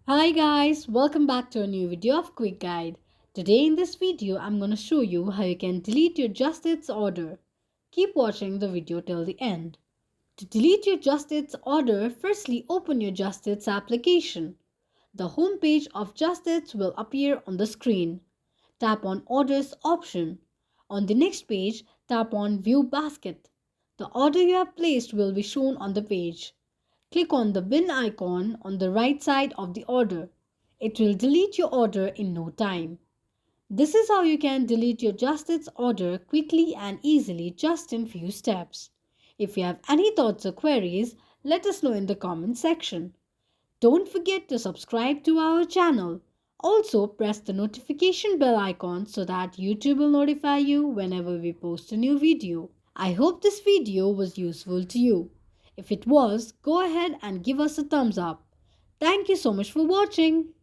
Hi guys, welcome back to a new video of Quick Guide. Today in this video, I'm going to show you how you can delete your Justits order. Keep watching the video till the end. To delete your Justits order, firstly open your Justits application. The home page of Justits will appear on the screen. Tap on Orders option. On the next page, tap on View Basket. The order you have placed will be shown on the page. Click on the bin icon on the right side of the order. It will delete your order in no time. This is how you can delete your Justits order quickly and easily just in few steps. If you have any thoughts or queries, let us know in the comment section. Don't forget to subscribe to our channel. Also press the notification bell icon so that YouTube will notify you whenever we post a new video. I hope this video was useful to you. If it was, go ahead and give us a thumbs up. Thank you so much for watching.